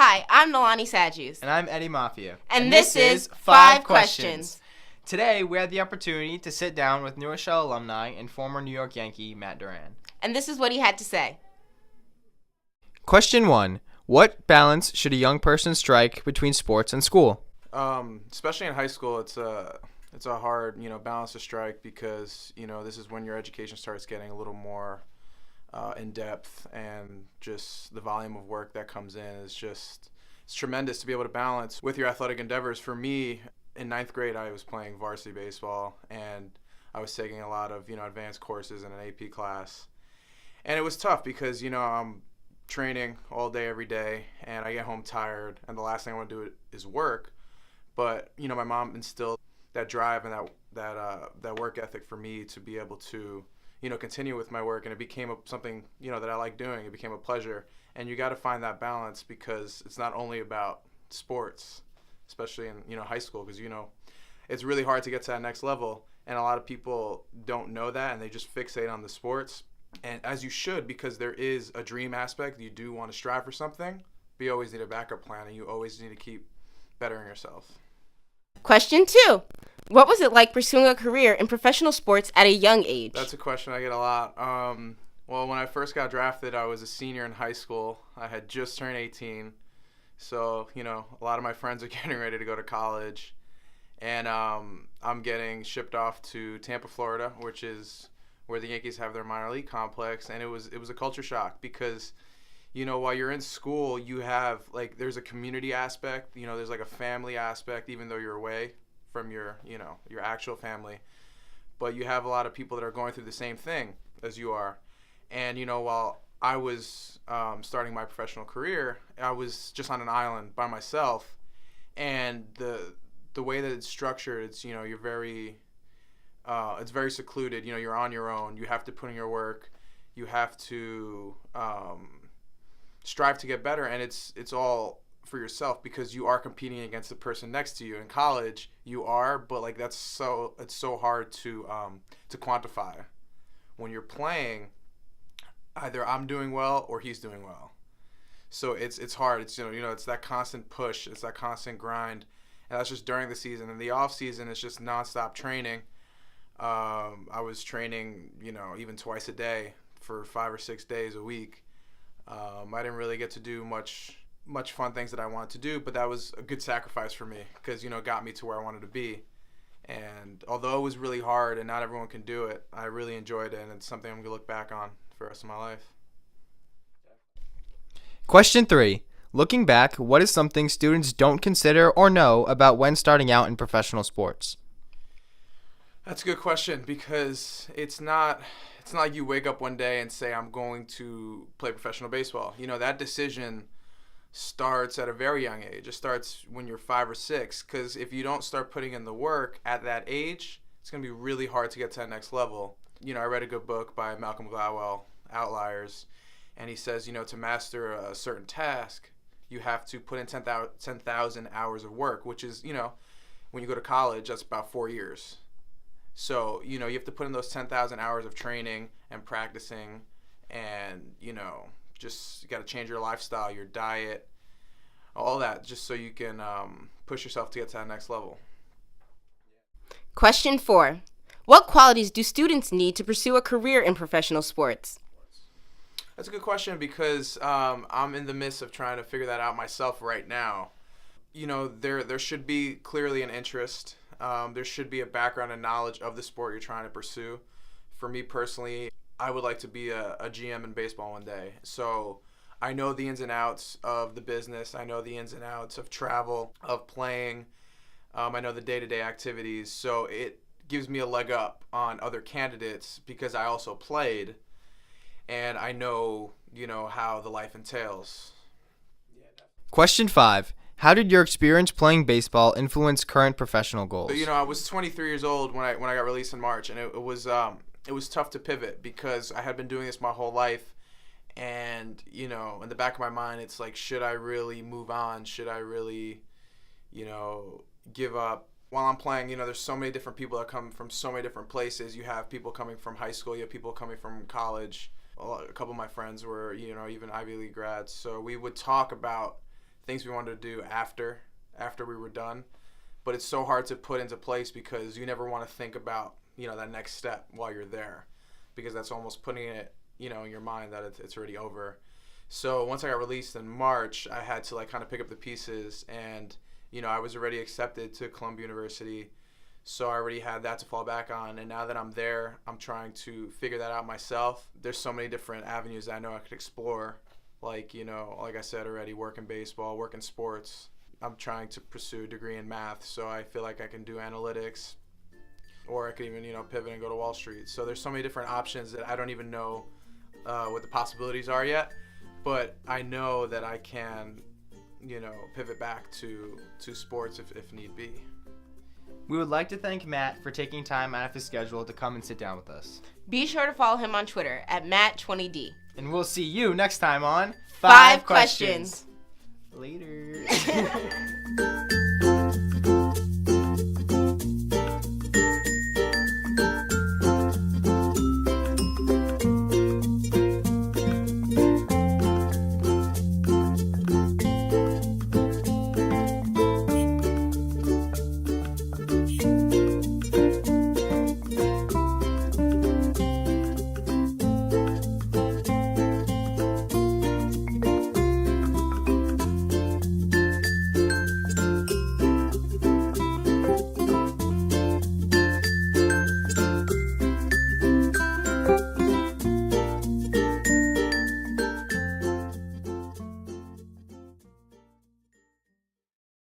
Hi, I'm Noelani Sajous. And I'm Eddie Maffia. And this is 5 Questions. Today, we had the opportunity to sit down with New Rochelle alumni and former New York Yankee Matt Duran. And this is what he had to say. Question 1. What balance should a young person strike between sports and school? Especially in high school, it's a hard, balance to strike because, this is when your education starts getting a little more in depth, and just the volume of work that comes in is it's tremendous to be able to balance with your athletic endeavors. For me, in 9th grade, I was playing varsity baseball, and I was taking a lot of, advanced courses in an AP class. And it was tough because, I'm training all day, every day, and I get home tired, and the last thing I want to do is work. But, my mom instilled that drive and that work ethic for me to be able to, continue with my work, and it became something, that I like doing. It became a pleasure. And you got to find that balance because it's not only about sports, especially in, high school, because, it's really hard to get to that next level. And a lot of people don't know that, and they just fixate on the sports. And as you should, because there is a dream aspect. You do want to strive for something, but you always need a backup plan, and you always need to keep bettering yourself. Question 2. What was it like pursuing a career in professional sports at a young age? That's a question I get a lot. Well, when I first got drafted, I was a senior in high school. I had just turned 18. So, a lot of my friends are getting ready to go to college. And I'm getting shipped off to Tampa, Florida, which is where the Yankees have their minor league complex. And it was a culture shock because, while you're in school, you have, there's a community aspect. There's, a family aspect, even though you're away from your actual family. But you have a lot of people that are going through the same thing as you are. And, while I was starting my professional career, I was just on an island by myself. And the way that it's structured, it's, you're very, it's very secluded. You're on your own. You have to put in your work. You have to strive to get better. And it's all for yourself because you are competing against the person next to you. In college, you are, but it's so hard to quantify. When you're playing, either I'm doing well or he's doing well. So it's hard. It's it's that constant push. It's that constant grind, and that's just during the season. In the off season, it's just nonstop training. I was training, even twice a day for 5 or 6 days a week. I didn't really get to do much fun things that I wanted to do, but that was a good sacrifice for me because it got me to where I wanted to be. And although it was really hard and not everyone can do it, I really enjoyed it, and it's something I'm going to look back on for the rest of my life. Question 3. Looking back, what is something students don't consider or know about when starting out in professional sports? That's a good question because it's not like you wake up one day and say, I'm going to play professional baseball. That decision starts at a very young age. It starts when you're 5 or 6, because if you don't start putting in the work at that age, it's going to be really hard to get to that next level. I read a good book by Malcolm Gladwell, Outliers, and he says, to master a certain task, you have to put in 10,000 hours of work, which is, when you go to college, that's about 4 years. So, you have to put in those 10,000 hours of training and practicing, and, just you got to change your lifestyle, your diet, all that, just so you can push yourself to get to that next level. Question 4. What qualities do students need to pursue a career in professional sports? That's a good question because I'm in the midst of trying to figure that out myself right now. There should be clearly an interest. There should be a background and knowledge of the sport you're trying to pursue. For me personally, I would like to be a GM in baseball one day. So I know the ins and outs of the business. I know the ins and outs of travel, of playing. I know the day-to-day activities. So it gives me a leg up on other candidates because I also played, and I know, how the life entails. Question 5. How did your experience playing baseball influence current professional goals? I was 23 years old when I got released in March, and it was tough to pivot because I had been doing this my whole life, and in the back of my mind, it's like, should I really move on? Should I really, give up? While I'm playing, there's so many different people that come from so many different places. You have people coming from high school, you have people coming from college. A couple of my friends were, even Ivy League grads. So we would talk about things we wanted to do after we were done. But it's so hard to put into place because you never want to think about, that next step while you're there, because that's almost putting it, in your mind that it's already over. So once I got released in March, I had to kind of pick up the pieces, and I was already accepted to Columbia University, so I already had that to fall back on. And now that I'm there, I'm trying to figure that out myself. There's so many different avenues that I know I could explore, like I said already, work in baseball, work in sports. I'm trying to pursue a degree in math, so I feel like I can do analytics, or I could even pivot and go to Wall Street. So there's so many different options that I don't even know what the possibilities are yet, but I know that I can pivot back to sports if need be. We would like to thank Matt for taking time out of his schedule to come and sit down with us. Be sure to follow him on Twitter at Matt20D. And we'll see you next time on 5 Questions. Later.